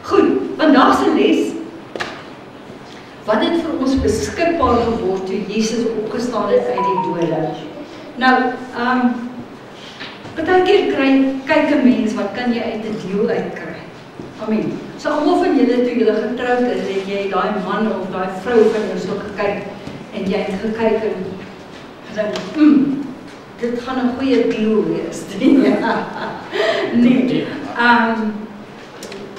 Goed, vandag se les, wat het vir ons beskikbaar geword toe Jesus opgestaan het uit die dode? Nou, partykeer kyk 'n mens, wat kan jy uit 'n deal uitkry? Amen. So almal van julle toe julle getroud is, het jy daai man of daai vrou van jou so gekyk, en jy het gekyk en gedink, dit gaan 'n goeie deal wees. Nee,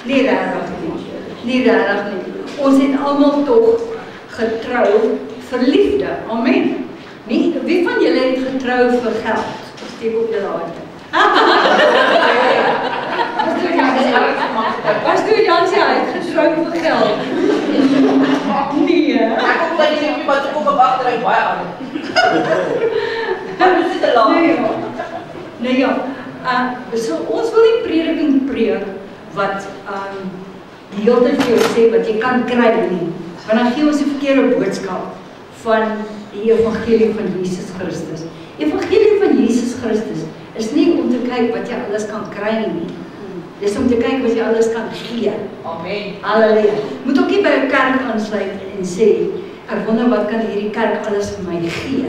nie regtig nie. Ons het almal tog getrou vir liefde. Amen. Nie, wie van julle het getrou vir geld? Steek op julle hande. Pastoor Jansie het getrou vir geld. Nee. Ek kom by die wat ek op agteruit baie aan. Maar dis te laat. Nee ja. So ons wil die prediking preek wat die hele tyd vir jou sê wat jy kan kry nie. Want dan gee ons die verkeerde boodskap van die evangelie van Jesus Christus. Evangelie van Jesus Christus is nie om te kyk wat jy alles kan kry nie. Dis om te kyk wat jy alles kan gee. Amen. Halleluja. Moet ook nie by 'n kerk aansluit en sê, ek wonder wat kan hierdie kerk alles vir my gee.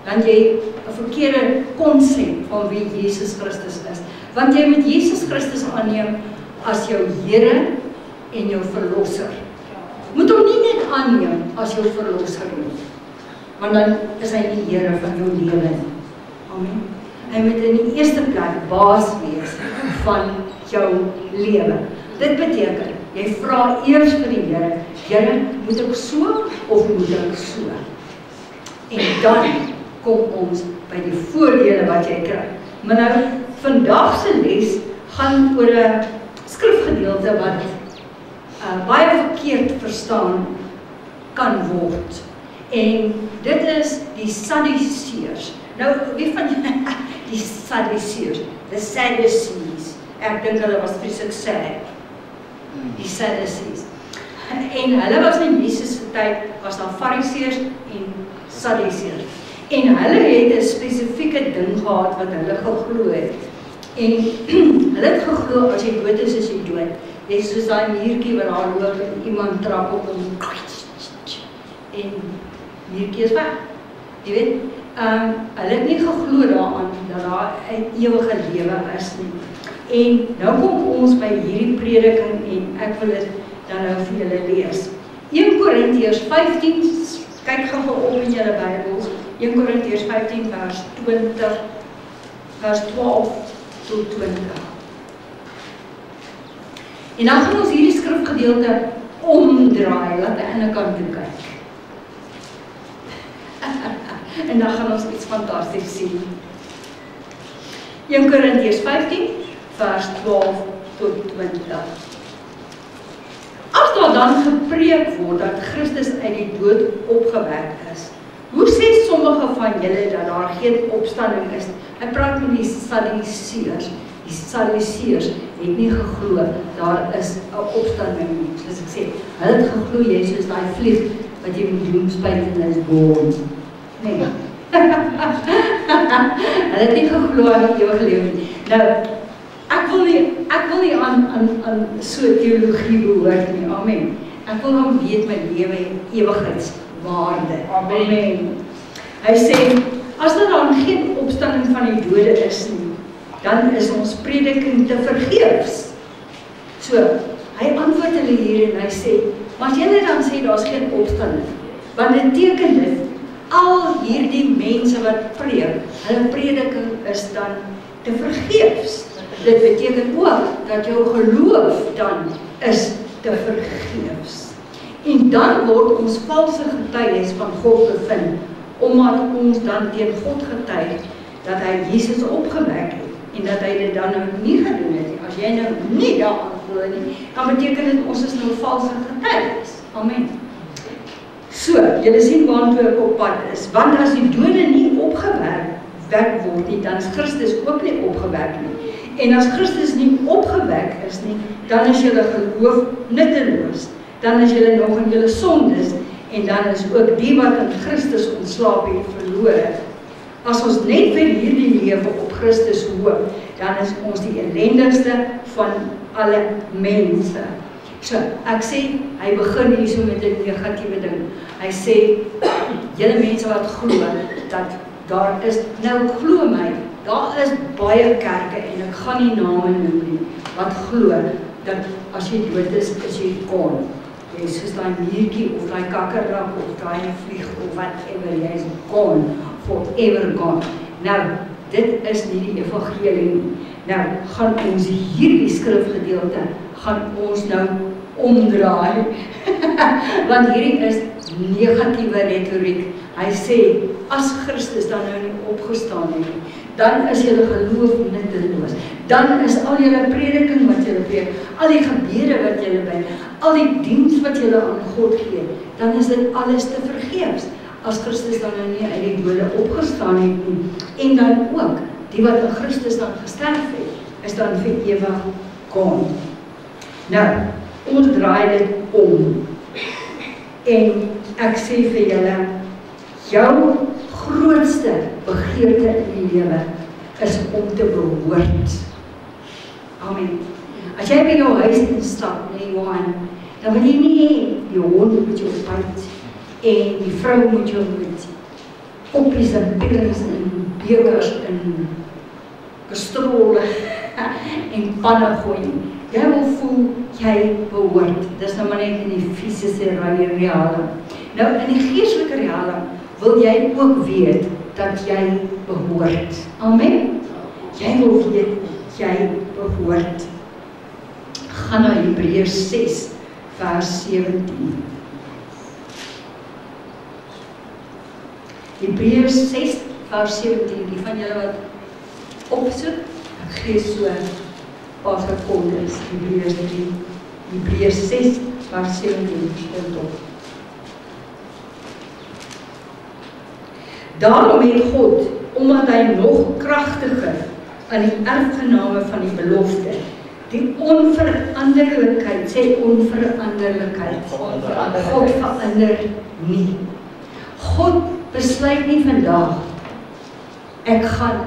Want jy 'n verkeerde konsep van wie Jesus Christus is. Want jy moet Jesus Christus aanneem as jou Here en jou Verlosser. Moet hom nie net aanneem as jou Verlosser nie. Want dan is hy die Here van jou lewe nie. Amen. Hy moet in die eerste plek baas wees van jou lewe. Dit beteken, jy vra eers vir die Here, Here, moet ek so of moet ek so? En dan kom ons by die voordele wat jy kry. Maar nou, vandag se les gaan oor 'n skrifgedeelte wat baie verkeerd verstaan kan word. En dit is die Sadduseërs. Nou, wie van die Sadduseërs, the Sadducees, ek dink hulle was vreeslik sad, die Sadducees. En hulle was in Jesus se tyd, was daar Fariseërs en Sadduseërs. En hulle het 'n spesifieke ding gehad wat hulle geglo het. En hulle het geglo, as jy dood is jy dood. Jy is soos daai muurtjie wat daar loop en iemand trap op hom. En muurtjie is weg. Jy weet, hulle het nie geglo daaraan dat daar 'n ewige lewe is nie. En nou kom ons by hierdie prediking en ek wil dit dan nou vir julle lees. 1 Korintiërs 15, kyk gou op in julle Bybels. 1 Korintiërs 15 vers 12 tot 20. En dan gaan ons hierdie skrifgedeelte omdraai, laat aan die ander kant toe kyk. En dan gaan ons iets fantasties sien. 1 Korintiërs 15 vers 12 tot 20. As daar dan gepreek word dat Christus uit die dood opgewek is, hoe sê sommige van julle dat daar geen opstanding is? Ek praat met die Sadduseërs. Die Sadduseërs het nie geglo daar is 'n opstanding nie. Soos ek sê, hulle het geglo jy soos daai vlieg wat jy moet doen spuit en is born. Nee. Hulle het nie geglo aan die ewige lewe nie. Nou, ek wil nie aan so teologie behoort nie. Amen. Ek wil hom weet my lewe en ewigheidswaarde. Amen. Hy sê, as daar dan geen opstanding van die dode is nie, dan is ons prediking te vergeefs. So, hy antwoord hulle hier en hy sê, maar as julle dan sê daar's geen opstanding, want dit beteken dit, al hierdie mense wat preek, hulle prediking is dan te vergeefs. Dit beteken ook dat jou geloof dan is te vergeefs. En dan word ons valse getuies van God bevind, omdat ons dan teen God getuig dat hy Jesus opgewek het en dat hy dit dan nou nie gedoen het nie. As jy nou nie daaraan glo nie, dan beteken dit ons is nou valse getuies. Amen. So, julle sien waartoe ek op pad is, want as die dode nie opgewek word nie, dan is Christus ook nie opgewek nie. En as Christus nie opgewek is nie, dan is julle geloof nutteloos. Dan is julle nog in julle sondes en dan is ook die wat in Christus ontslaap het verlore. As ons net vir hierdie lewe op Christus hoop, dan is ons die ellendigste, van alle mense. So, ek sê, hy begin hier so met 'n negatiewe ding. Hy sê, julle mense wat glo, dat daar is, nou glo my, daar is baie kerke, en ek gaan nie name noem nie, wat glo, dat as jy dood is jy kon. Jy is soos daai miertjie, of daai kakkerlak, of daai vlieg, of whatever, jy is gone, forever gone. Nou, dit is nie die evangelie nie. Nou, gaan ons hierdie skrifgedeelte, gaan ons nou omdraai, want hierdie is negatiewe retoriek. Hy sê, as Christus dan nou nie opgestaan het, dan is julle geloof nutteloos. Dan is al julle prediking wat julle preek, al die gebede wat julle bid, al die diens wat julle aan God gee, dan is dit alles te vergeefs. As Christus dan nou nie uit die dode opgestaan het nie, en dan ook, die wat in Christus dan gesterf het, is dan vir ewig gone. Nou, ons draai dit om, en ek sê vir julle, jou grootste begeerte in die lewe is om te behoort. Amen. As jy by jou huis instap, nee Johan, dan wil jy nie hê, die hond moet jou byt, en die vrou moet jou met koppies en pikkings en bekers en kastrole en panne gooi. Jy wil voel, jy behoort. Dis nou maar net in die fisiese reale. Nou, in die geestelike reale, wil jy ook weet, dat jy behoort. Amen? Jy wil weet, jy behoort. Gaan na Hebreërs 6, vers 17. Hebreërs 6, vers 17, die van julle wat opsoek, ek gee so paar sekondes, Hebreërs 6, vers 17, stond op. Daarom het God, omdat hy nog kragtiger aan die erfgename van die belofte, die onveranderlikheid, sê onveranderlikheid, God verander nie. God besluit nie vandag, ek gaan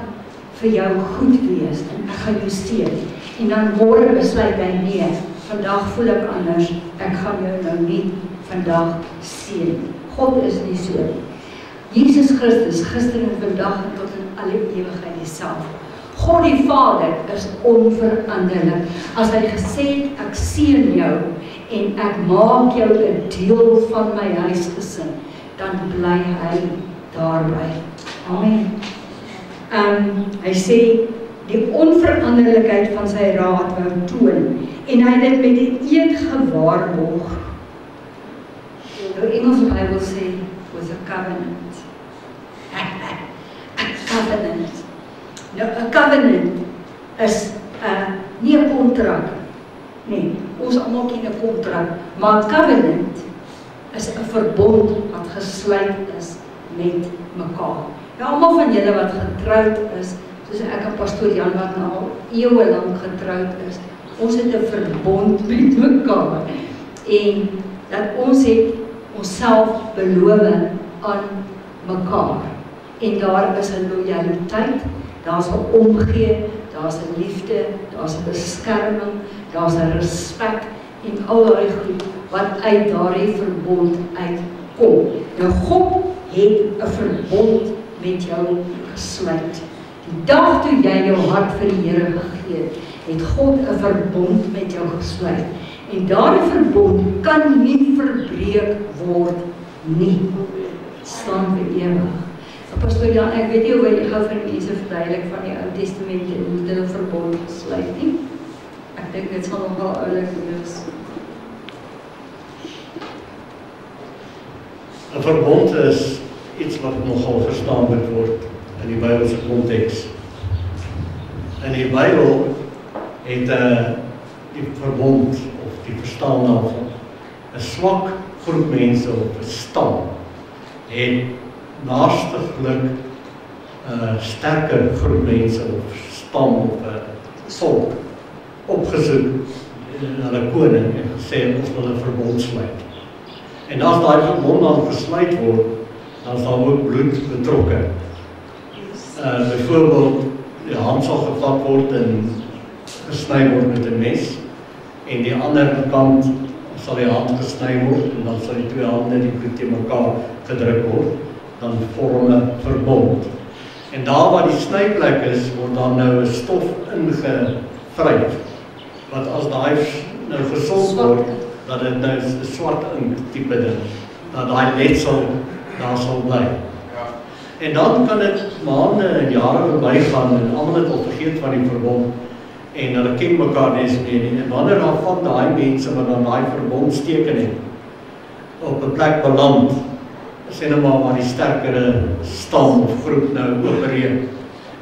vir jou goed wees, en ek gaan jou seën, en dan môre besluit hy nee, vandag voel ek anders, ek gaan jou nou nie vandag seën. God is nie so. Jesus Christus, gister en vandag en tot in alle ewigheid dieselfde. God die Vader is onveranderlik. As hy gesê het, ek seën jou, en ek maak jou 'n deel van my huisgesin, dan bly hy daarby. Amen. Hy sê, die onveranderlikheid van sy raad wou toon, en hy het dit met die eed gewaarborg. Die Engelse Bybel sê, was a covenant. A covenant. Nou, a covenant is nie 'n kontrak, nee, ons almal ken 'n kontrak, maar 'n covenant is 'n verbond wat gesluit is met mekaar. Nou, almal van julle wat getroud is, soos ek en pastoor Jan wat nou al eeue lank getroud is, ons het 'n verbond met mekaar, en dat ons het onsself beloof aan mekaar, en daar is 'n lojaliteit, daar is 'n omgee, daar is 'n liefde, daar is 'n beskerming, daar is 'n respek, en al die goed wat uit daardie verbond uitkom. Nou, God het 'n verbond met jou gesluit. Die dag toe jy jou hart vir die Here gegee het, het God 'n verbond met jou gesluit. En daardie verbond kan nie verbreek word nie. Staan vir ewig. Pastoor Jan, ek weet nie hoe jy gou vir mense verduidelik van die Ou Testament en hoe hulle verbond gesluit nie. Ek dink dit sal nogal oulik wees. 'n verbond is iets wat nogal verstaan moet word in die Bybelse konteks. In die Bybel het die verbond of die verstaan daarvan 'n swak groep mense of 'n stam het naastiglik 'n sterker groep mense of stam of 'n volk opgesoek hulle koning en gesê ons wil 'n verbond sluit. En as daai verbond dan gesluit word, dan is daar ook bloed betrokke. Byvoorbeeld, die hand sal gevat word en gesny word met 'n mes en die ander kant sal die hand gesny word en dan sal die twee hande die bloed teen mekaar gedruk word, dan vorm 'n verbond. En daar waar die snyplek is, word dan nou 'n stof ingevryf, wat as daai nou gesond word, dat dit nou 'n swart ink tipe ding, dat daai letsel daar sal bly. En dan kan dit maande en jare verby gaan en almal het al vergeet van die verbond en hulle ken mekaar nie meer. En wanneer dan van daai mense wat dan daai verbondsteken het op 'n plek beland, sê nou maar waar die sterkere stam of groep nou opereer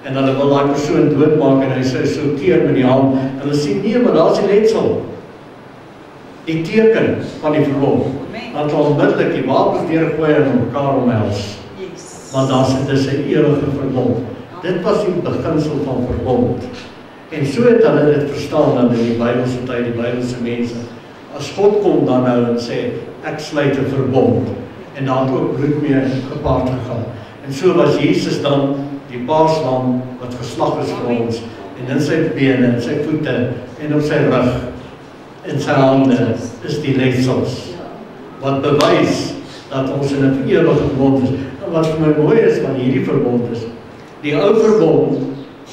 en hulle wil daai persoon doodmaak en hy sê so keer met die hand en hulle sê nee, maar daar's die letsel, die teken van die verbond, dan sal onmiddellik die wapens deurgooi en mekaar omhels. Want daar sit dus 'n ewige verbond. Dit was die beginsel van verbond. En so het hulle dit verstaan dan in die Bybelse tyd, die Bybelse mense. As God kom dan nou en sê, ek sluit 'n verbond. En daar het ook bloed mee gepaard gegaan. En so was Jesus dan die paaslam wat geslag is vir ons. En in sy bene, in sy voete en op sy rug, in sy hande is die letsels. Wat bewys dat ons in 'n ewige verbond is. Wat vir my mooi is van hierdie verbond is, die ou verbond,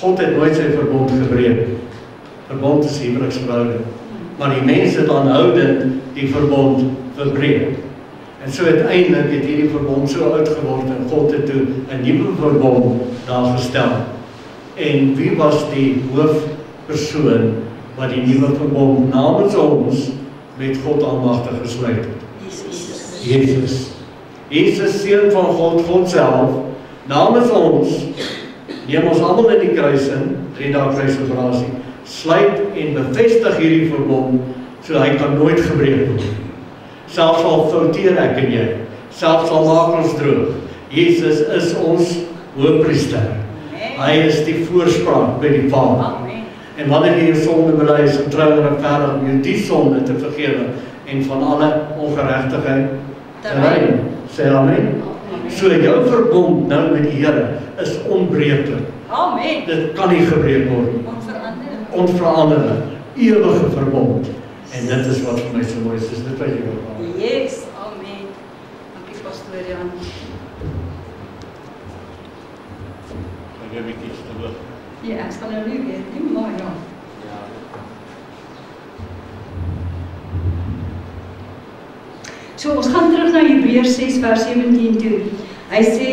God het nooit sy verbond gebreek. Verbond is huweliksverhouding. Maar die mense het aanhoudend die verbond verbreek. En so uiteindelik het hierdie verbond so oud geword en God het toe 'n nuwe verbond daar gestel. En wie was die hoofpersoon wat die nuwe verbond namens ons met God almagtig gesluit het? Jesus. Jesus, seun van God, God self, namens ons, neem ons almal in die kruis in, 3 dae kruisoperasie, sluit en bevestig hierdie verbond, so hy kan nooit gebreek word. Selfs al fouteer ek en jy, selfs al maak ons droog, Jesus is ons hoëpriester. Hy is die voorspraak by die Vader. En wanneer jy jou sonde bely, is getrou en regverdig om jou die sonde te vergewe en van alle ongeregtigheid te rein. Sê amen. So jou verbond nou met die Here is onbreeklik. Amen. Dit kan nie gebreek word nie. Onveranderlik. Ewige verbond. En dit is wat vir my so mooi is. Dis dit wat jy wil hê. Yes, amen. Dankie pastoor Jan. Ek het bietjie stil. Ja, ek sal nou nie weet nie, maar ja. So ons gaan terug na Hebreërs 6 vers 17 toe. Hy sê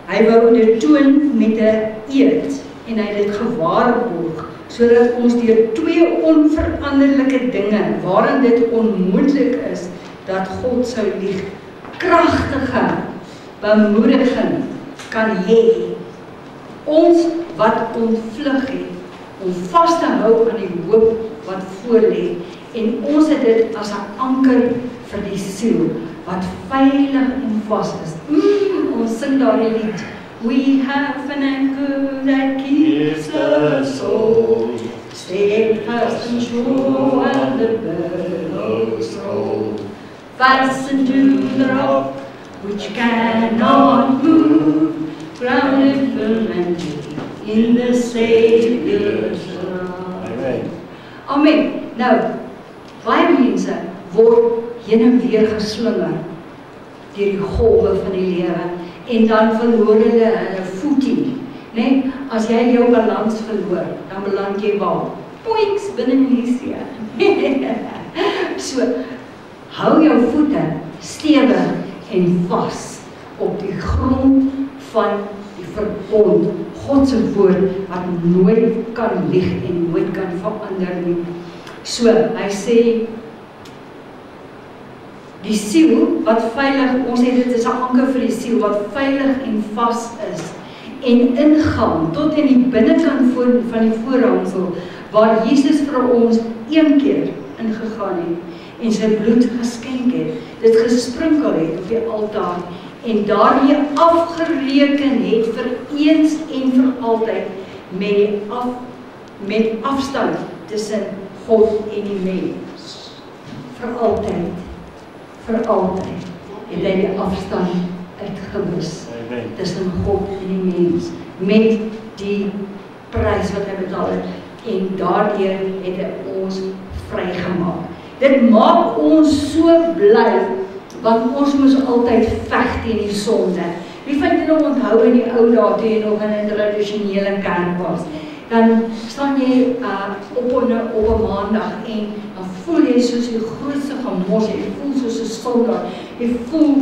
hy wou dit toon met 'n eed en hy het dit gewaarborg sodat ons deur 2 onveranderlike dinge waarin dit onmoontlik is dat God sou lieg, kragtige bemoediging kan hê. Ons wat ontvlug het om vas te hou aan die hoop wat voorlê en ons het dit as 'n anker vir die siel wat veilig en vas is. Ons sing daardie lied. We have an anchor that keeps the soul steadfast and sure when the billows roll. Fastened to the rock which cannot move, grounded firm and deep in the Savior's love. Amen. Amen. Nou, baie mense word heen en weer geslinger deur die golwe van die lewe en dan verloor hulle voetie. Nee, as jy jou balans verloor, dan beland jy waar? Points binne die see. So, hou jou voete stewig en vas op die grond van die verbond, God se woord wat nooit kan lieg en nooit kan verander nie. So, hy sê die siel wat veilig, ons het dit is 'n anker vir die siel wat veilig en vas is en ingaan tot in die binnekant van die voorhangsel waar Jesus vir ons een keer ingegaan het en sy bloed geskenk het, dit gesprinkel het op die altaar en daarmee afgereken het vir eens en vir altyd met afstand tussen God en die mens. Vir altyd. Vir altyd het hy die afstand uitgewis tussen God en die mens met die prys wat hy betaal het. en daardeur het hy ons vrygemaak. Dit maak ons so bly, want ons moes altyd veg teen die sonde. Wie van julle onthou in die ou dae toe jy nog in 'n tradisionele kerk was? Dan staan jy op 'n maandag en dan voel jy soos die grootste gemors, jy voel soos 'n soldaat, jy voel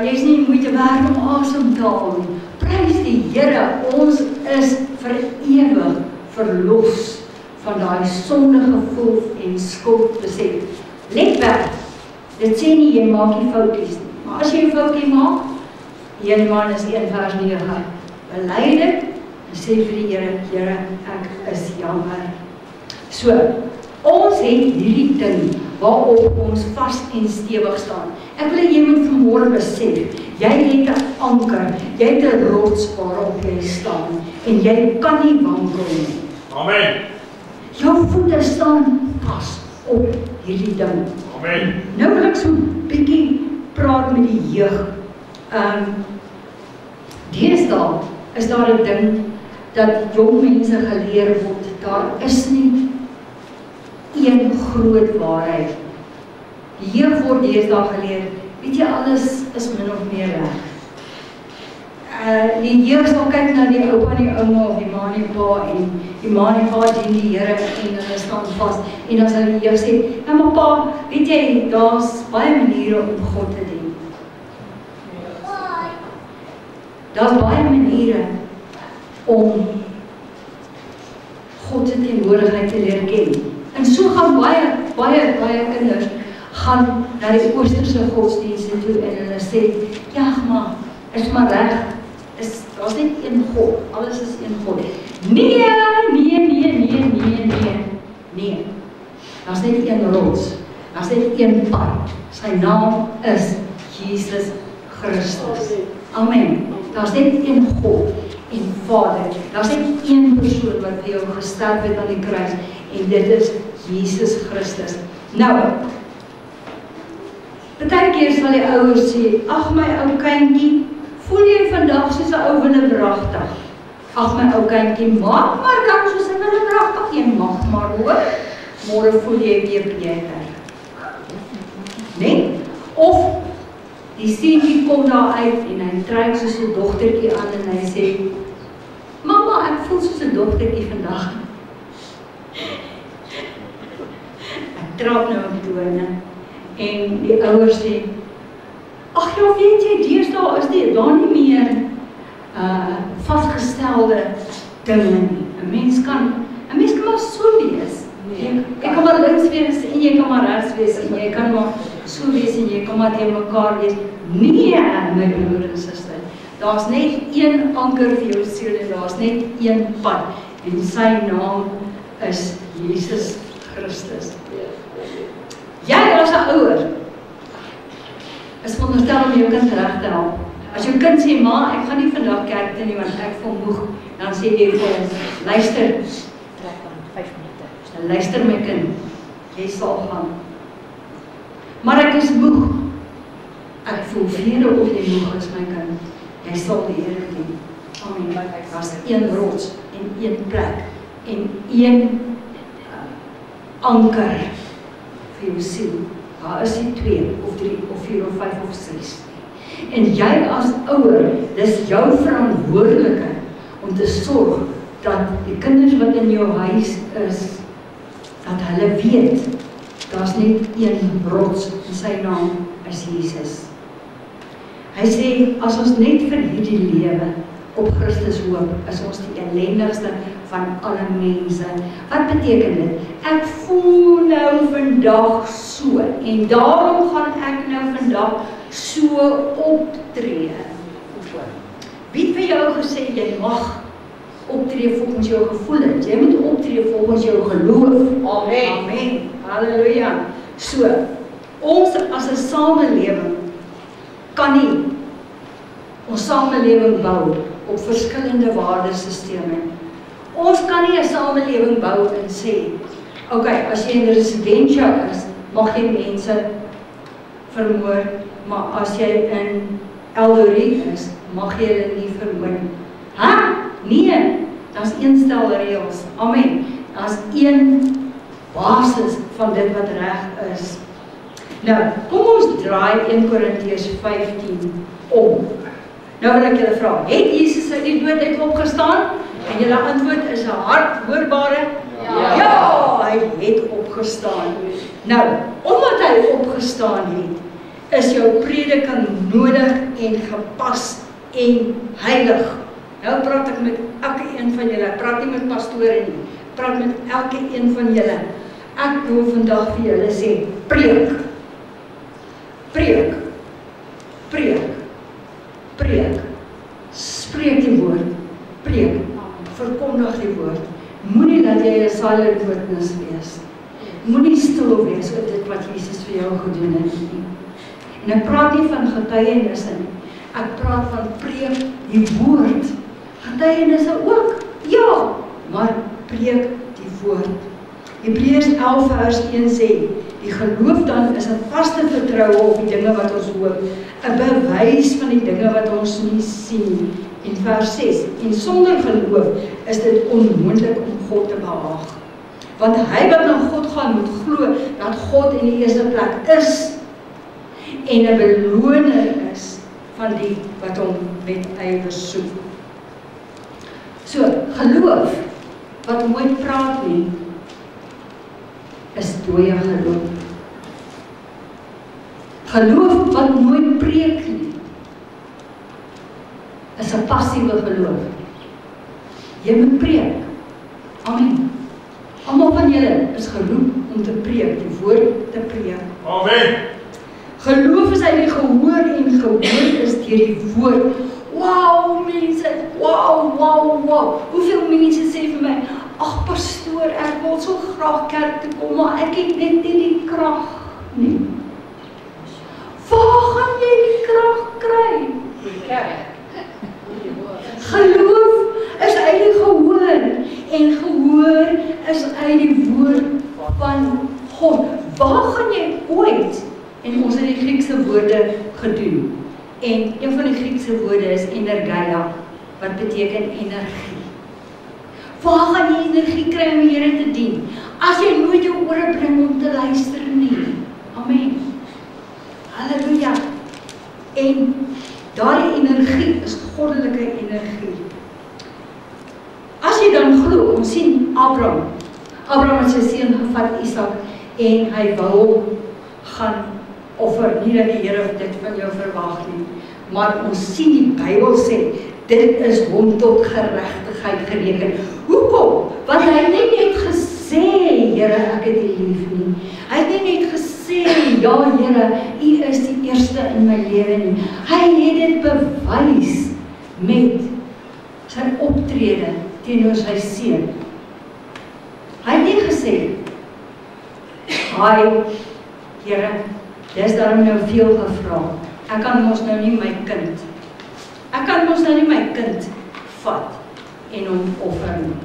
jy's nie moeite werd om asem te haal nie. Prys die Here, ons is vir ewig verlos van daai sondegevoel en skuldbesef. Let weg, dit sê nie jy maak nie foutjies nie, maar as jy 'n foutjie maak, Johannes 1 vers 9, bely dit en sê vir die Here, Here, ek is jammer. So, ons het hierdie ding waarop ons vas en stewig staan. Ek wil jy moet vanmôre besef, jy het 'n anker, jy het 'n rots waarop jy staan en jy kan nie wankel nie. Amen. Jou voete staan vas op hierdie ding. Amen. Nou wil ek so 'n bietjie praat met die jeug. Deesdae is daar 'n ding dat jong mense geleer word, daar is nie een groot waarheid. Die jeug word deesdae geleer, weet jy, alles is min of meer reg. Die jeug sal kyk na die oupa en die ouma of die ma en die pa en die ma en die pa dien die Here en hulle staan vas en dan sal die jeug sê, ja maar pa, weet jy, daar's baie maniere om God te dien. Daar's baie maniere om God se teenwoordigheid te leer ken. En so gaan baie kinders gaan na die oosterse godsdienste toe en hulle sê, ja maar, is maar reg, daar's net een God, alles is een God. Nee, daar's net een rots, daar's net een pad, sy naam is Jesus Christus. Amen. Daar's net een God en Vader, daar's net een persoon wat vir jou gesterf het aan die kruis en dit is Jesus Christus. Nou, partykeer sal die ouers sê, ag my ou kindjie, voel jy vandag soos 'n ou willebragtig? Ag my ou kindjie, maak maar dan soos 'n willebragtig, jy mag maar hoor, môre voel jy weer beter. Nee? Of die seentjie kom daar uit en hy trek soos 'n dogtertjie aan en hy sê, mamma, ek voel soos 'n dogtertjie vandag. Ek trap nou op tone en die ouers sê, ag ja, weet jy, deesdae is daar nie meer vasgestelde dinge nie. 'n mens kan maar so wees. Jy kan maar links wees en jy kan maar regs wees en jy kan maar so wees en jy kan maar teen mekaar wees. Nee, my broer en suster, daar's net een anker vir jou siel en daar's net een pad en sy naam is Jesus Christus. Jy as 'n ouer is veronderstel om jou kind reg te help. As jou kind sê, ma, ek gaan nie vandag kerk toe nie want ek voel moeg, dan sê jy vir hom, luister, Trek aan 5 minute. luister my kind, jy sal gaan. Maar ek is moeg. Ek voel vrede of jy moeg is my kind. Jy sal die Here dien. Amen. Daar's een rots en een plek en een anker vir jou siel. Daar is nie 2 of 3 of 4 of 5 of 6 nie. En jy as ouer, dis jou verantwoordelikheid om te sorg dat die kinders wat in jou huis is, dat hulle weet, daar's net een rots en sy naam is Jesus. Hy sê, as ons net vir hierdie lewe op Christus hoop, is ons die ellendigste van alle mense. Wat beteken dit? Ek voel nou vandag so, en daarom gaan ek nou vandag so optree. Wie het vir jou gesê, jy mag optree volgens jou gevoelens? Jy moet optree volgens jou geloof. Amen. Amen. Halleluja. So, ons as 'n samelewing kan nie ons samelewing bou op verskillende waardesisteme. Ons kan nie 'n samelewing bou en sê, okay, as jy in residential is, mag jy mense vermoor, maar as jy in Eldoret is, mag jy hulle nie vermoor. Nee, daar's een stel reëls. Amen. Daar's een basis van dit wat reg is. Nou, kom ons draai 1 Korintiërs 15 om. Nou wil ek julle vra, het Jesus uit die dood uit opgestaan? En julle antwoord is 'n hardhoorbare ja, hy het opgestaan. Nou, omdat hy opgestaan het, is jou prediking nodig en gepas en heilig. Nou praat ek met elke een van julle, ek praat nie met pastore nie, ek praat met elke een van julle. Ek wil vandag vir julle sê, preek. Preek. Preek. Preek. Spreek die woord. Preek. Verkondig die woord. Moenie dat jy 'n silent witness wees. Moenie stil wees oor dit wat Jesus vir jou gedoen het nie. En ek praat nie van getuienisse nie. Ek praat van preek die woord. Getuienisse ook. Ja, maar preek die woord. Hebreërs 11 vers 1 sê, die geloof dan is 'n vaste vertroue op die dinge wat ons hoop, 'n bewys van die dinge wat ons nie sien nie. En vers 6, en sonder geloof is dit onmoontlik om God te behaag. Want hy wat na God gaan moet glo dat God in die eerste plek is en 'n beloner is van die wat hom met ywer soek. So, geloof wat nooit praat nie, is dooie geloof. Geloof wat nooit preek nie, is 'n passiewe geloof. Jy moet preek. Amen. Almal van julle is geroep om te preek, die woord te preek. Amen. Geloof is uit die gehoor en gehoor is deur die woord. Wow, mense, wow. Hoeveel mense sê vir my, ag pastoor, ek wil so graag kerk toe kom, maar ek het net nie die krag nie. Waar gaan jy die krag kry? Die kerk. Geloof is uit die gehoor en gehoor is uit die woord van God. Waar gaan jy ooit? En ons het die Griekse woorde gedoen. En een van die Griekse woorde is energeia, wat beteken energie. Waar gaan jy energie kry om die Here te dien? As jy nooit jou ore bring om te luister nie. Amen. Halleluja. En daardie energie is goddelike energie. As jy dan glo, ons sien Abraham het sy seun gevat, Isak, en hy wou hom gaan offer, nie dat die Here dit van jou verwag nie, maar ons sien die Bybel sê, dit is hom tot geregtigheid gereken. Hoekom? Want hy het nie net gesê, Here, ek het U lief nie. Hy het nie net gesê, ja Here, U is die eerste in my lewe nie. Hy het dit bewys met sy optrede teenoor sy seun. Hy het nie gesê, Here, dis daarom nou veel gevra. Ek kan mos nou nie my kind vat en hom offer nie.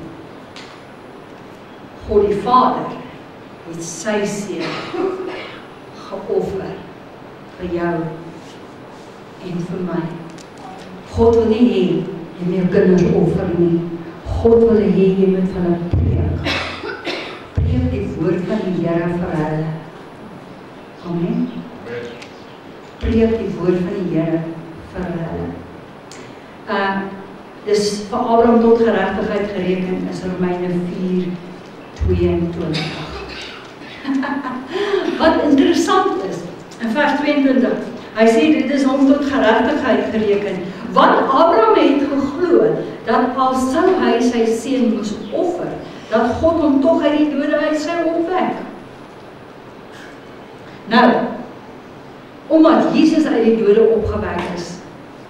God die Vader het sy seun geoffer vir jou en vir my. God wil nie hê jy moet jou kinders offer nie. God wil hê jy moet van hulle preek. Preek die woord van die Here vir hulle. Amen. Preek die woord van die Here vir hulle. Dis vir Abraham tot geregtigheid gereken is Romeine 4:22. Wat interessant is, in vers 22, hy sê dit is hom tot geregtigheid gereken, want Abraham het geglo dat al sou hy sy seun moes offer, dat God hom tog uit die dode uit sou opwek. Nou, omdat Jesus uit die dode opgewek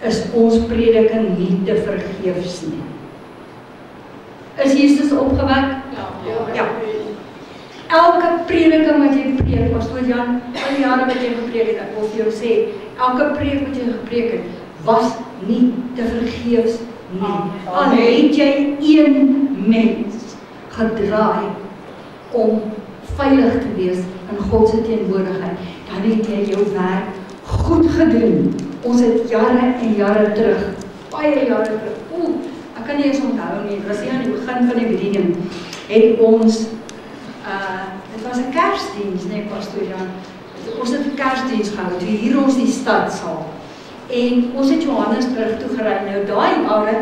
is ons prediking nie te vergeefs nie. Is Jesus opgewek? Ja. Elke prediking wat jy preek, Pastoor Jan, al die jare wat jy gepreek het, ek wil vir jou sê, elke preek wat jy gepreek het, was nie te vergeefs nie. Al het jy een mens gedraai om veilig te wees in God se teenwoordigheid, dan het jy jou werk goed gedoen. Ons het jare en jare terug, baie jare terug, ek kan nie eens onthou nie, dit was nie aan die begin van die bediening, het ons, dit was 'n Kersdiens, nee, Pastoor Jan, ons het 'n Kersdiens gehou, toe hier ons die stadsaal. En ons het Johannesburg toe gery. Nou daai jare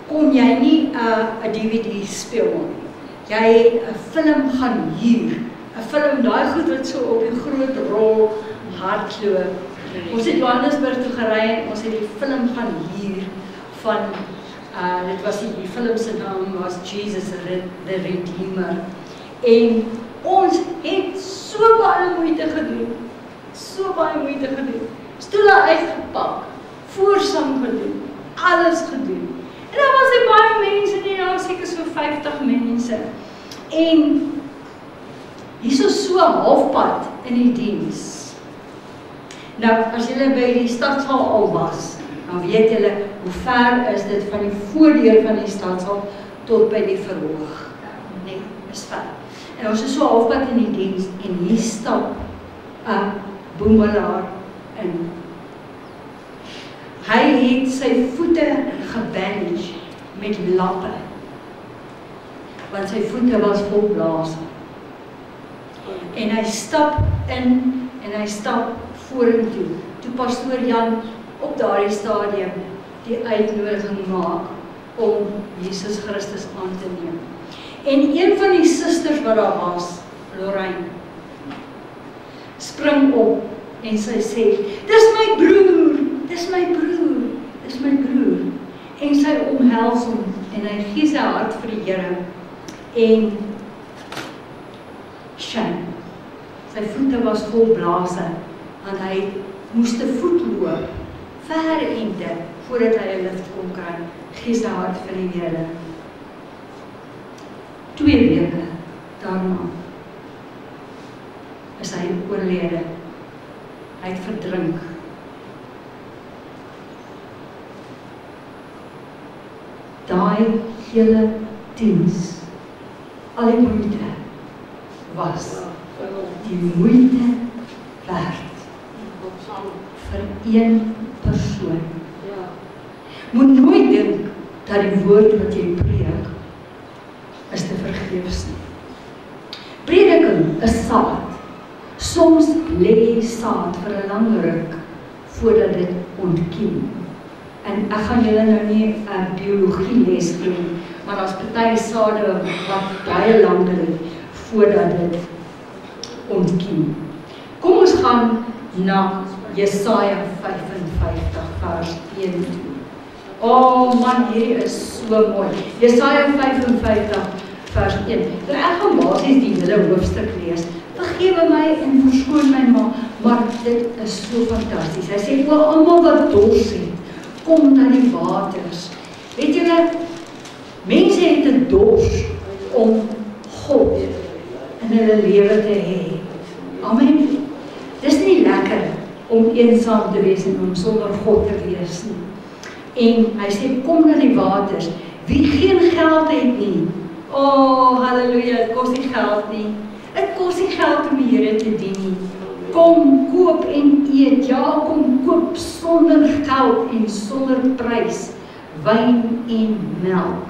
kon jy nie 'n DVD speel nie. Jy het 'n film gaan huur. 'n Film, daai goed wat so op die groot rol hardloop. Ons het Johannesburg toe gery en ons het die film gaan huur van dit was die film se naam was Jesus the Redeemer. En ons het so baie moeite gedoen. So baie moeite gedoen. Stoele uitgepak, voorsang gedoen, alles gedoen. En daar was nie baie mense nie, daar was seker so 50 mense. En hier is so halfpad in die diens. Nou, as julle by die stadsaal al was, dan weet julle hoe ver is dit van die voordeur van die stadsaal tot by die verhoog. Nee, is ver. En ons is so halfpad in die diens en hier stap 'n boemelaar in. Hy het sy voete gebandage met lappe, want sy voete was vol blaas. En hy stap in en hy stap vorentoe. Toe Pastoor Jan op daardie stadium die uitnodiging maak om Jesus Christus aan te neem. En een van die susters wat daar was, Lorraine, spring op en sy sê, dis my broer, dis my broer, dis my broer. En sy omhels hom en hy gee sy hart vir die Here. En sy voete was vol blaase, want hy moes te voet loop, ver ente, voordat hy 'n lift kon kry, gee sy hart vir die Here. 2 weke daarna is hy oorlede. Hy het verdrink. Daai hele diens, al die moeite was die moeite werd vir een persoon. Moet nooit dink dat die woord wat jy preek is te vergeefs nie. Prediking is saad. Soms lê saad vir 'n lang ruk voordat dit ontkiem. En ek gaan julle nou nie 'n biologie les gee nie, maar daar's party sade wat baie lank lê voordat dit ontkiem. Kom ons gaan na Jesaja 55 vers 1 toe. Oh man, hierdie is so mooi. Jesaja 55 vers 1. Nou ek gaan basies die hele hoofstuk lees. Vergewe my en verskoon my maar dit is so fantasties. Hy sê, o almal wat dors het, kom na die waters. Weet julle, mense het 'n dors om God in hulle lewe te hê. Amen. Dis nie lekker om eensaam te wees en om sonder God te wees nie. En hy sê, kom na die waters. Wie geen geld het nie. Oh, halleluja, het kos nie geld nie. Het kos nie geld om die Here te dien nie. Kom, koop en eet. Ja, kom koop sonder geld en sonder prys. Wyn en melk.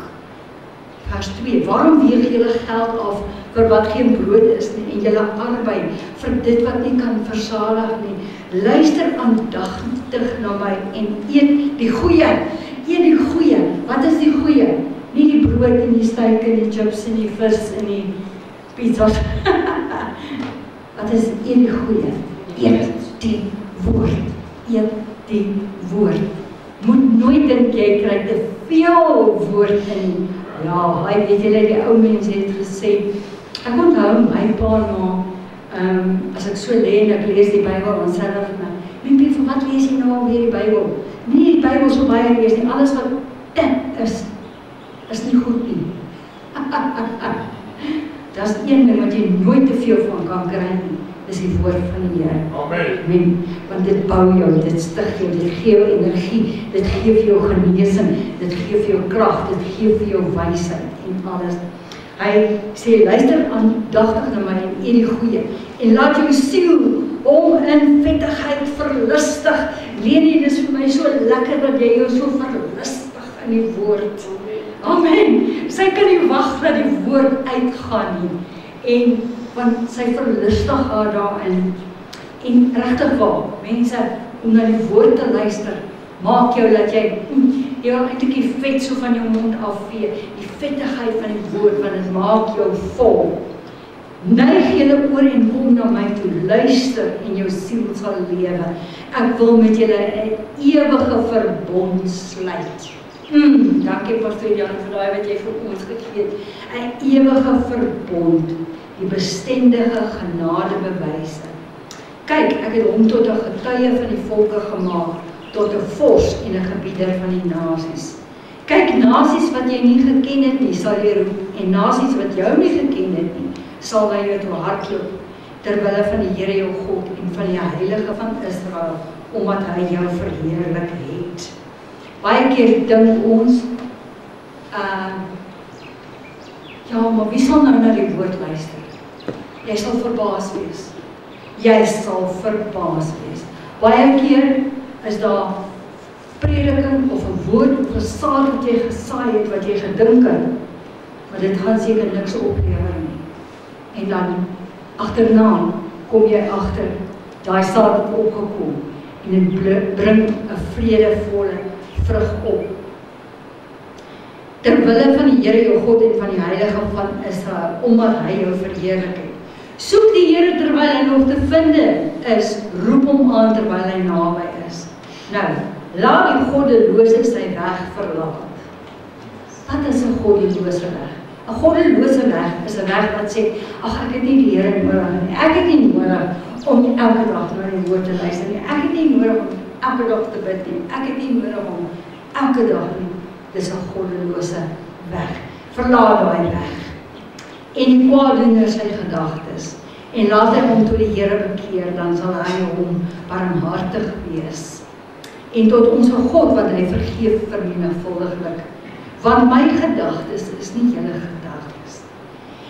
Vers 2. Waarom weeg julle geld af vir wat geen brood is nie en julle arbei vir dit wat nie kan versadig nie? Luister aandagtig na my en eet die goeie. Eet die goeie. Wat is die goeie? Nie die brood en die steak en die chips en die vis en die pizzas. Wat is eet die goeie? Eet die woord. Eet die woord. Moet nooit dink jy kry te veel woord in. Ja, hy weet julle, die ou mense het gesê, ek onthou my pa na, as ek so lê en ek lees die Bybel, dan sê hulle vir my, Mimpie, vir wat lees jy nou alweer die Bybel? Nie die Bybel so baie lees nie, alles wat is nie goed nie. Dis een ding wat jy nooit te veel van kan kry nie, dis die woord van die Here. Amen. Want dit bou jou, dit stig jou, dit gee jou energie, dit gee vir jou genesing, dit gee vir jou krag, dit gee vir jou wysheid en alles. Hy sê, luister aandagtig na my en eet die goeie en laat jou siel om in vettigheid verlustig. Leni, dit is vir my so lekker dat jy jou so verlustig in die woord. Amen. Sy kan nie wag dat die woord uitgaan nie. En want sy verlustig haar daarin. En regtig waar, mense, om na die woord te luister, maak jou dat jy wil eintlik die vet so van jou mond afvee, die vettigheid van die woord, want dit maak jou vol. Neig julle oor en kom na my toe, luister en jou siel sal lewe. Ek wil met julle 'n ewige verbond sluit. Dankie Pastor Jan vir daai wat jy vir ons gegee het. 'n Ewige verbond, die bestendige genadebewyse. Kyk, ek het hom tot 'n getuie van die volke gemaak, tot 'n vors en 'n gebieder van die nasies. Kyk, nasies wat jy nie geken het nie, sal jy roep, en nasies wat jou nie geken het nie, sal na jou toe hardloop, terwille van die Here jou God en van die Heilige van Israel, omdat hy jou verheerlik het. Baie keer dink ons, ja, maar wie sal nou na die woord luister? Jy sal verbaas wees. Jy sal verbaas wees. Baie keer is daar prediking of 'n woord of 'n saad wat jy gesaai het, wat jy gedink het, maar dit gaan seker niks oplewer nie. En dan agterna kom jy agter, daai saad het opgekom en dit bring 'n vredevolle vrug op. Terwille van die Here jou God en van die Heilige van Israel, omdat hy jou verheerlik het. Soek die Here terwyl hy nog te vind is, roep hom aan terwyl hy naby is. Nou, laat die goddelose sy weg verlaat. Wat is 'n goddelose weg? 'n Goddelose weg is 'n weg wat sê, ag, ek het nie die Here nodig nie. Ek het nie nodig om elke dag na die woord te luister nie. Ek het nie nodig om elke dag te bid nie. Ek het nie nodig om elke dag nie. Dis 'n goddelose weg. Verlaat daai weg. En die kwaadoener sy gedagtes. En laat hy hom tot die Here bekeer, dan sal hy hom barmhartig wees. En tot ons God wat hy vergeef vermenigvuldiglik. Want my gedagtes is nie julle gedagtes.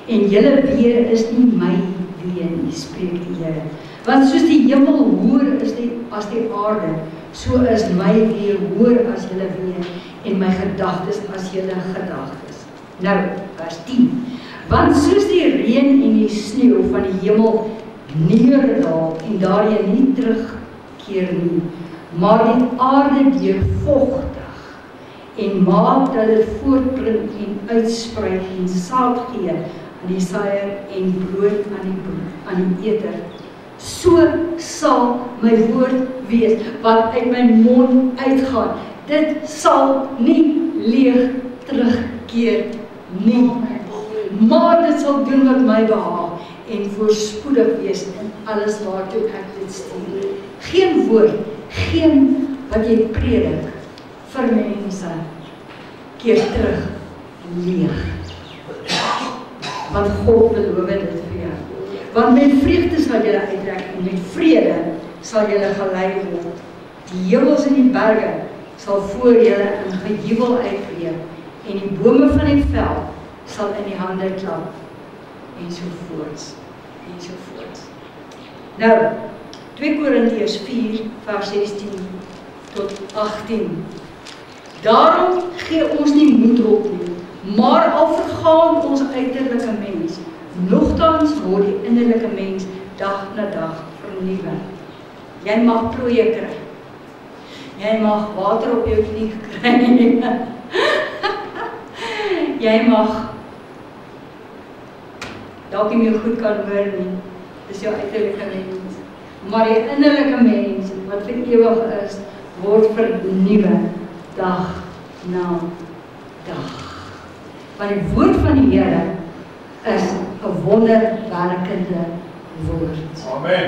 En julle weë is nie my weë nie, spreek die Here. Want soos die hemel hoër is as die aarde, so is my weë hoër as julle weë en my gedagtes as julle gedagtes. Nou, vers 10. Want soos die reën en die sneeu van die hemel neerdal en daarin nie terugkeer nie, maar die aarde deurvogtig en maak dat dit voortbring en uitsprei en saad gee aan die saaier en brood aan die eter, so sal my woord wees wat uit my mond uitgaan. Dit sal nie leeg terugkeer nie, maar dit sal doen wat my behaag en voorspoedig wees in alles waartoe ek dit stuur. Geen woord, geen wat jy predik vir mense keer terug leeg. Want God beloof dit vir jou. Want met vreugde sal jy uittrek en met vrede sal jy gelei word. Die heuwels en die berge sal voor julle in gejubel uitbreek en die bome van die veld sal in die hande klap ensovoorts. Nou, 2 Korintiërs 4 vers 16 tot 18. Daarom gee ons nie moed op nie, maar al vergaan ons uiterlike mens, nogtans word die innerlike mens dag na dag vernuwe. Jy mag plooie kry. Jy mag water op jou knie kry. Jy mag dalk nie meer goed kan hoor nie. Dis jou uiterlike mens. Maar die innerlike mens wat vir ewig is, word vernuwe dag na dag. Want die woord van die Here is 'n wonderwerkende woord. Amen.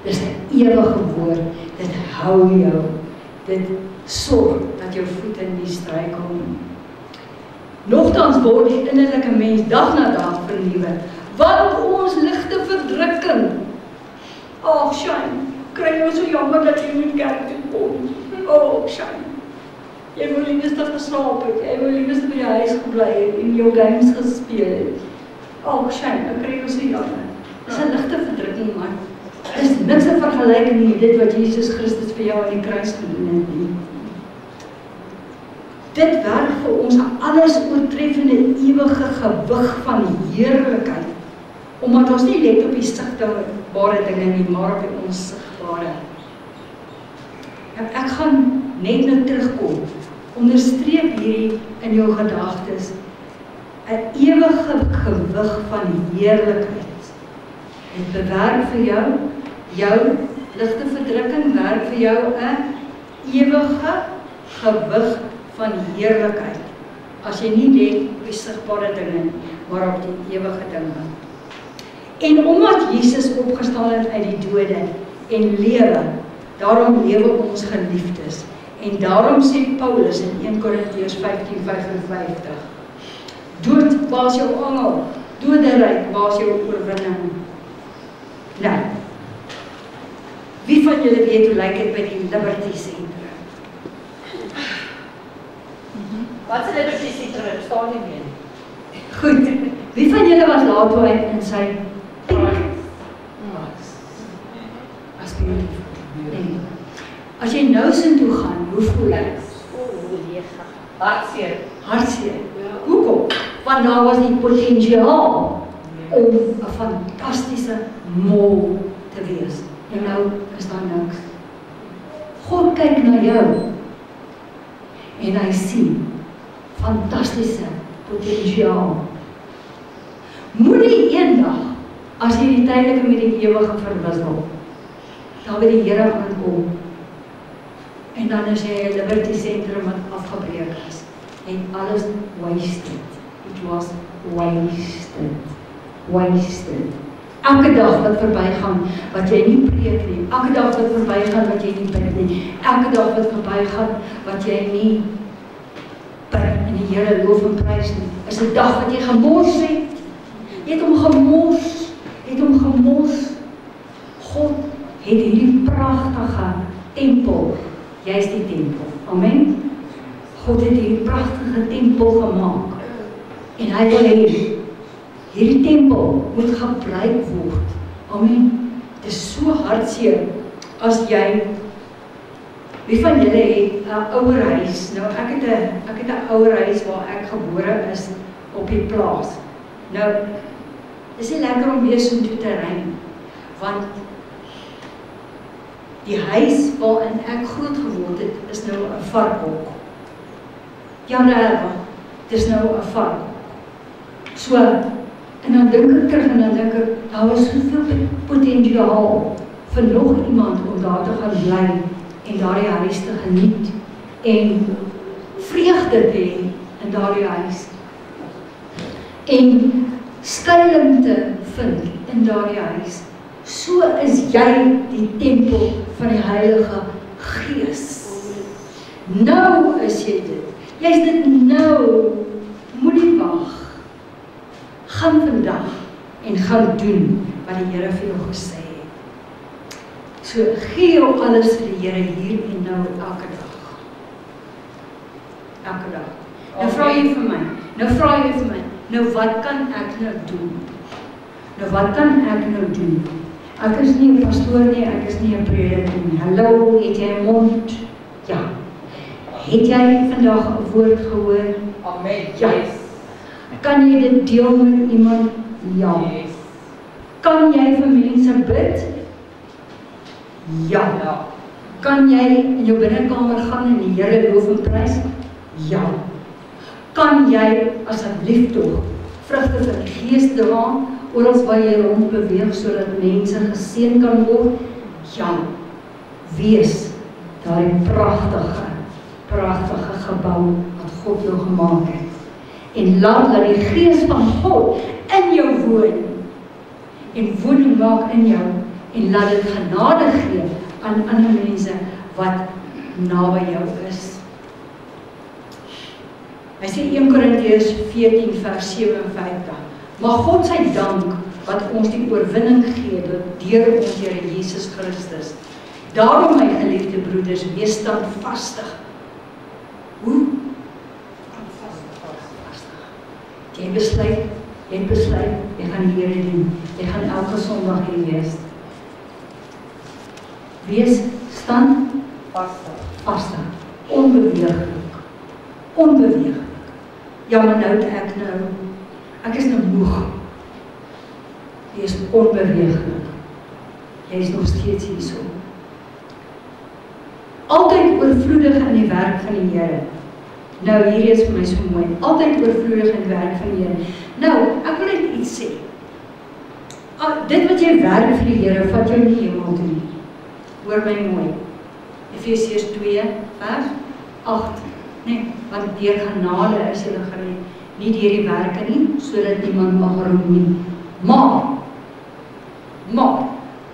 Dis 'n ewige woord. Dit hou jou. Dit sorg dat jou voete nie struikel nie. Nogtans word die innerlike mens dag na dag vernuwe. Want ons ligte verdrukking. Ag, Shane, kry jou so jammer dat jy nie kerk toe kom. Ag, Shane. Jy wil liefst geslaap het, jy wil liefst by die huis gebly het en jou games gespeel het. Ag, Shane, ek kry jou so jammer. Dis 'n ligte verdrukking, man. Is niks in vergelyking met dit wat Jesus Christus vir jou aan die kruis gedoen het nie. Dit werk vir ons 'n alles oortreffende ewige gewig van heerlikheid, omdat ons nie let op die sigbare dinge nie, maar op die onsigbare. Ek gaan net nou terugkom, onderstreep hierdie in jou gedagtes, 'n ewige gewig van heerlikheid. Dit bewerk vir jou ligte verdrukking werk vir jou 'n ewige gewig van heerlikheid. As jy nie let op die sigbare dinge, maar op die ewige dinge. En omdat Jesus opgestaan het uit die dode en lewe, daarom lewe ons geliefdes. En daarom sê Paulus in 1 Korintiërs 15:55, dood, waar is jou angel? Doderyk, waar is jou oorwinning? Nou, wie van julle weet hoe lyk dit by die Liberty Centrum? Wat is Liberty Centrum? Staan nie meer. Goed, wie van julle was laat toe hy in sy as beautiful? As jy nou sin toe gaan, hoe voel jy? Hartseer. Hoekom? Want daar was die potensiaal om 'n fantastiese mol te wees. En nou is daar niks. God kyk na jou en hy sien fantastiese potensiaal. Moenie eendag, as jy die tydelike met die ewige verwissel, dan by die Here aankom, en dan is jy 'n Liberty Centrum wat afgebreek is, en alles wasted. It was wasted. Elke dag wat verbygaan, wat jy nie preek nie, elke dag wat verbygaan, wat jy nie bid nie, elke dag wat verbygaan, wat jy nie bid en die Here loof en prys nie, is 'n dag wat jy gemors het. Jy het hom gemors. God het hierdie pragtige tempel, jy is die tempel, amen. God het hierdie pragtige tempel gemaak, en hy wil hê, hierdie tempel moet gebruik word, amen. Dit is so hartseer, as jy, wie van julle het 'n ouer huis, nou ek het 'n ouer huis waar ek gebore is, op die plaas. Nou, is nie lekker om weer so toe te ry, want die huis waarin ek groot geword het, is nou 'n varkhok. Ja, dit is nou 'n varkhok. So, en dan dink ek terug en dan dink ek, daar was soveel potensiaal vir nog iemand om daar te gaan bly en daardie huis te geniet en vreugde te hê in daardie huis. En skuiling te vind in daardie huis. So is jy die tempel van die Heilige Gees. Nou is jy dit. Jy is dit nou. Moenie wag. Gaan vandag en gaan doen wat die Here vir jou gesê het. So gee jou alles vir die Here hier en nou elke dag. Elke dag. Nou vra jy vir my. Nou wat kan ek nou doen? Ek is nie 'n pastoor nie, ek is nie 'n prediker nie. Hallo, het jy 'n mond? Ja. Het jy vandag 'n woord gehoor? Amen. Ja. Kan jy dit deel met iemand? Ja. Yes. Kan jy vir mense bid? Ja. Kan jy in jou binnekamer gaan en die Here loof en prys? Ja. Kan jy asseblief tog vrugte van die Gees dra, oral waar jy rond beweeg, sodat mense geseën kan word? Ja. Wees daardie pragtige gebou wat God jou gemaak het. En laat die Gees van God in jou woon, en woning maak in jou, en laat dit genade gee aan ander mense wat naby jou is. Hy sê 1 Korintiërs 14 vers 57, maar God sy dank wat ons die oorwinning gee deur ons Here Jesus Christus. Daarom my geliefde broeders, wees standvastig. Hoe? Jy besluit, jy gaan die Here dien. Jy gaan elke Sondag hier wees. Wees standvastig, onbeweeglik. onbeweeglik. Ja, maar nou ek is nou moeg. Jy is onbeweeglik. Jy is nog steeds hierso. Altyd oorvloedig in die werk van die Here. Nou, hier is vir my so mooi. Altyd oorvloedig in die werk van die Here. Nou, ek wil net iets sê. Dit wat jy werk vir die Here, vat jou nie hemel toe nie. Hoor my mooi. Efesiërs 2 vers 8. Nee, want deur genade is julle gered, nie deur die werke nie, sodat niemand mag roem nie. Maar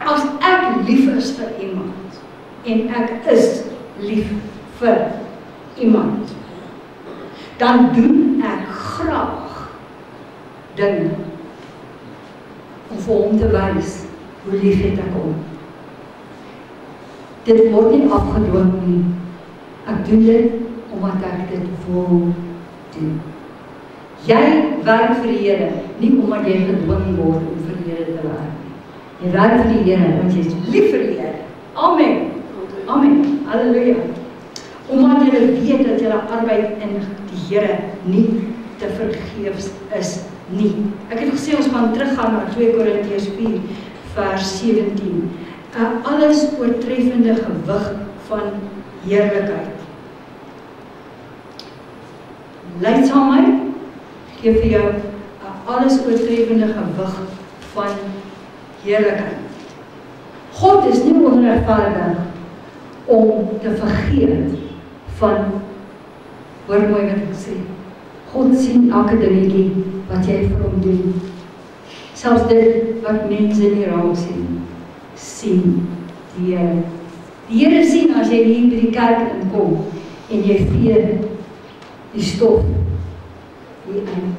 as ek lief is vir iemand en ek is lief vir iemand, dan doen ek graag dinge om vir hom te wys hoe lief het ek hom. Dit word nie afgedwing nie. Ek doen dit omdat ek dit wil doen. Jy werk vir die Here, nie omdat jy gedwing word om vir die Here te werk nie. Jy werk vir die Here, want jy is lief vir die Here. Amen. Amen. Halleluja. Omdat jy weet dat jy arbeid in die Here nie te vergeefs is nie. Ek het gesê ons gaan teruggaan na 2 Korintiërs 4 vers 17. Alles oortreffende gewig van heerlikheid. Leidsaamheid gee vir jou alles oortreffende gewig van heerlikheid. God is nie onregverdig om te vergeet van, hoor mooi wat ek sê, God sien elke dingetjie wat jy vir hom doen. Selfs dit wat mense nie raak sien die Here. Die Here sien as jy hier by die kerk inkom en jy vee die stof hier in.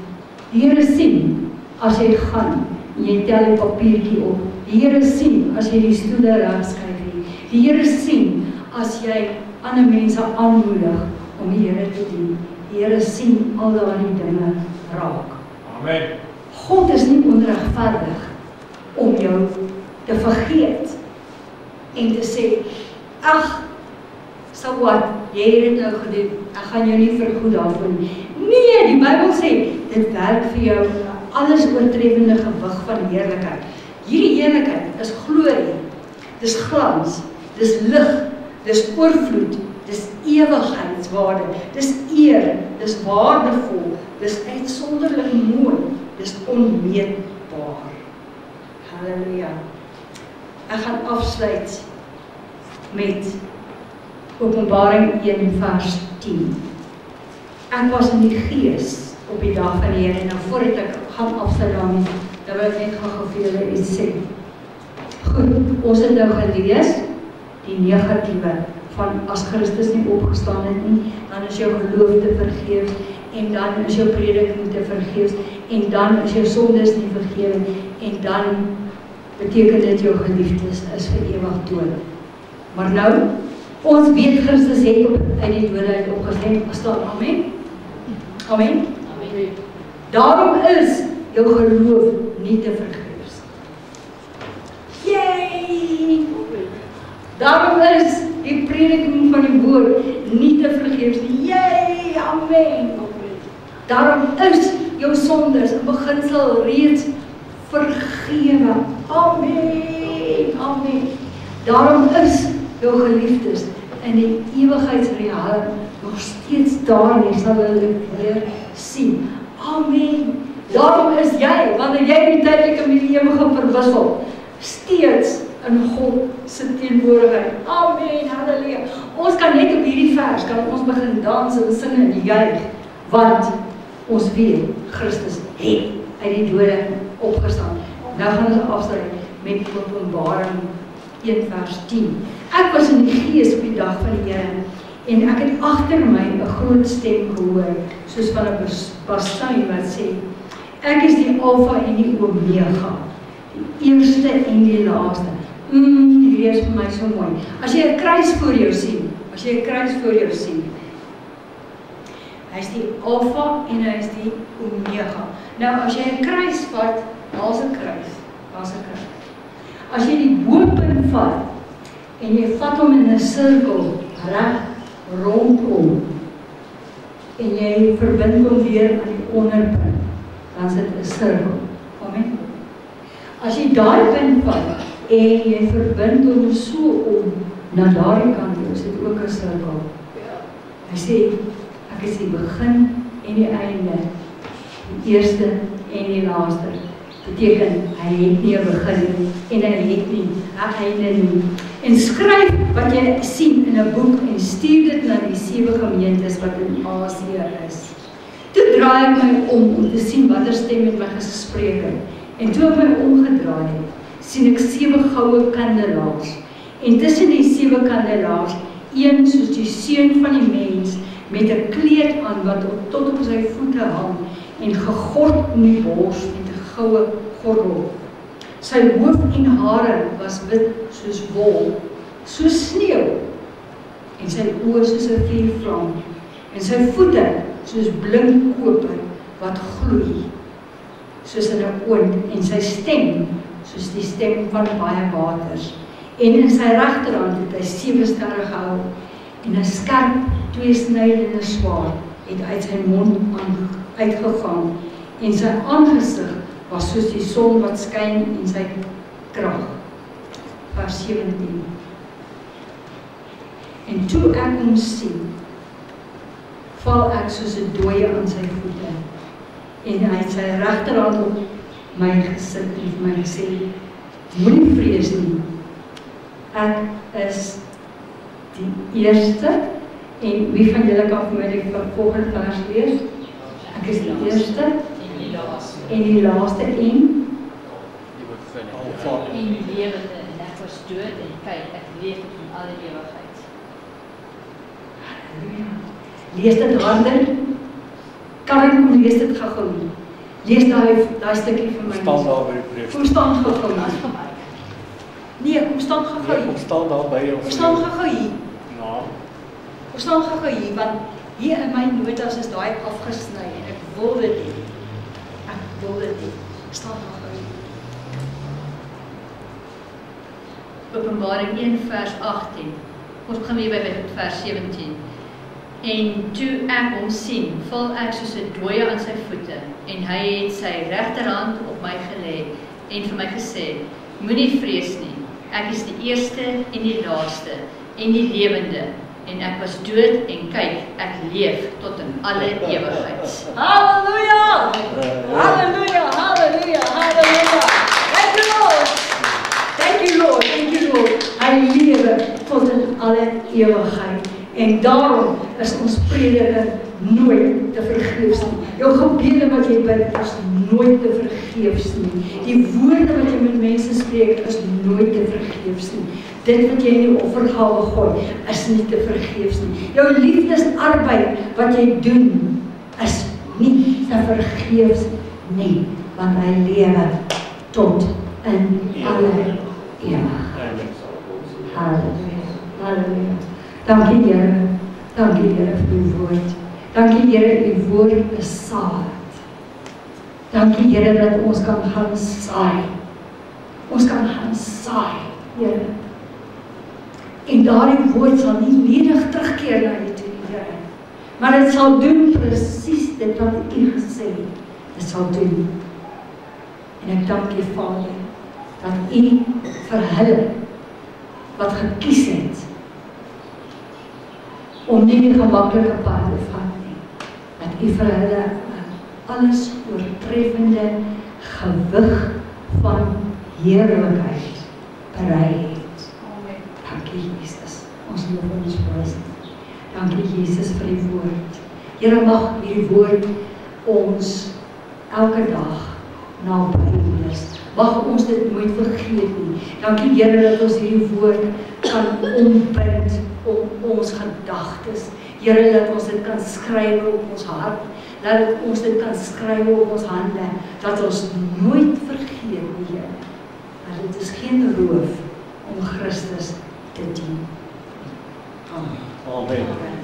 Die Here sien as jy gaan en jy tel die papiertjie op. Die Here sien as jy die stoele regskryf nie. Die Here sien as jy ander mense aanmoedig om die Here te dien. Die Here sien al daardie dinge raak. Amen. God is nie onregverdig om jou te vergeet en te sê, ag, so wat, jy het dit nou gedoen, ek gaan jou nie vergoed daarvoor nie. Nee, die Bybel sê, dit werk vir jou alles oortreffende gewig van heerlikheid. Hierdie heerlikheid is glorie, dis glans, dis lig, dis oorvloed, dis ewigheidswaarde, dis eer, dis waardevol, dis uitsonderlik mooi, dis onmeetbaar. Halleluja. Ek gaan afsluit met Openbaring 1 vers 10. Ek was in die gees op die dag van die Here en nou voordat ek gaan afsluit daarmee, dan wil ek net gou vir julle iets sê. Goed, ons het nou gelees die negatiewe van as Christus nie opgestaan het nie, dan is jou geloof te vergeefs en dan is jou prediking te vergeefs en dan is jou sondes nie vergewe en dan beteken dit jou geliefdes is vir ewig dood. Maar nou, ons weet Christus het uit die dode uit opgestaan. Amen. Amen. Amen. Daarom is jou geloof nie te vergeefs. Yay! Daarom is die prediking van die woord nie te vergeefs nie. Yay! Amen. Daarom is jou sondes in beginsel reeds vergewe. Amen. Amen. Daarom is jou geliefdes in die ewigheidsrealm nog steeds daar en jy sal hulle weer sien. Amen. Daarom is jy, wanneer jy die tydelike met die ewige verwissel, steeds in God se teenwoordigheid. Amen. Halleluja. Ons kan net op hierdie vers kan ons begin dans en sing en juig, want ons weet Christus het uit die dode opgestaan. Nou gaan ons afsluit met Openbaring 1 vers 10. Ek was in die gees op die dag van die Here en ek het agter my 'n groot stem gehoor, soos van 'n basuin wat sê, ek is die Alfa en die Omega, die eerste en die laaste. Hierdie is vir my so mooi. As jy 'n kruis voor jou sien, hy is die Alfa en hy is die Omega. Nou as jy 'n kruis vat, daar's 'n kruis. As jy die bopunt vat en jy vat hom in 'n sirkel reg rondom, en jy verbind hom weer aan die onderpunt, dan is dit 'n sirkel. Amen. As jy daai punt vat en jy verbind hom so om na daardie kant toe, is dit ook 'n sirkel. Hy sê, ek is die begin en die einde, die eerste en die laaste. Beteken, hy het nie 'n begin en hy het nie 'n einde nie. En skryf wat jy sien in 'n boek en stuur dit na die 7 gemeentes wat in Asië is. Toe draai ek my om te sien watter stem met my gespreek het. En toe ek my omgedraai het, sien ek 7 goue kandelaars. En tussen die 7 kandelaars, een soos die seun van die mens, met 'n kleed aan wat tot op sy voete hang en gegord om die bors met 'n goue gordel. Sy hoof en hare was wit soos wol, soos sneeu, en sy oë soos 'n vuurvlam, en sy voete soos blink koper wat gloei, soos in 'n oond, en sy stem soos die stem van baie waters. En in sy regterhand het hy 7 sterre gehou, en 'n skerp, tweesnydende swaard het uit sy mond uitgegaan, en sy aangesig was soos die son wat skyn in sy krag. Vers 17. En toe ek hom sien, val ek soos 'n dooie aan sy voete, en hy het sy regterhand op my gesit en vir my gesê, moenie vrees nie, ek is die eerste, en wie van julle kan vir my die volgende vers lees? Ek is die eerste, en die laaste, en die lewende, en ek was dood, en kyk, ek leef tot in alle ewigheid. Halleluja. Lees dit harder. Karen, kom lees dit gou-gou. Lees daai stukkie vir my. Staan daar by die preek. Kom staan gou-gou. Nee, kom staan gou-gou. Kom staan daar by jou. Kom staan gou-gou hier. Ja. Kom staan gou-gou hier, want hier in my notas is daai afgesny en ek wil dit nie. Ek wil dit nie. Staan gou-gou hier. Openbaring 1 vers 18. Ons begin hier by vers 17. En toe ek hom sien, val ek soos 'n dooie aan sy voete, en hy het sy regterhand op my gelê en vir my gesê, moenie vrees nie, ek is die eerste en die laaste en die lewende, en ek was dood en kyk, ek leef tot in alle ewigheid. Halleluja! Halleluja! Halleluja! Halleluja! Thank you Lord! Thank you Lord! Thank you Lord! Hy lewe tot in alle ewigheid. En daarom is ons prediker nooit te vergeefs nie. Jou gebede wat jy bid is nooit te vergeefs nie. Die woorde wat jy met mense spreek is nooit te vergeefs nie. Dit wat jy in die offergawe gooi is nie te vergeefs nie. Jou liefdesarbeid wat jy doen is nie te vergeefs nie, want hy lewe tot in alle ewigheid. Halleluja. Halleluja. Dankie Here. Dankie Here vir uw woord. Dankie Here, uw woord is saad. Dankie Here dat ons kan gaan saai. Ons kan gaan saai, Here. En daardie woord sal nie ledig terugkeer na u toe, Here. Maar dit sal doen presies dit wat u gesê het. Dit sal doen. En ek dank u Vader dat u vir hulle wat gekies het om nie die gemaklike pad te vat nie, dat u vir hulle alles oortreffende gewig van heerlikheid berei het. Dankie Jesus, ons loof en ons prys. Dankie Jesus vir die woord. Here, mag hierdie woord ons elke dag naby wees. Mag ons dit nooit vergeet nie. Dankie Here dat ons hierdie woord kan ombind op ons gedagtes. Here, dat ons dit kan skryf op ons hart. Dat ons dit kan skryf op ons hande. Dat ons nooit vergeet nie, Here. Maar dit is geen roof om Christus te dien. Amen. Amen. Amen.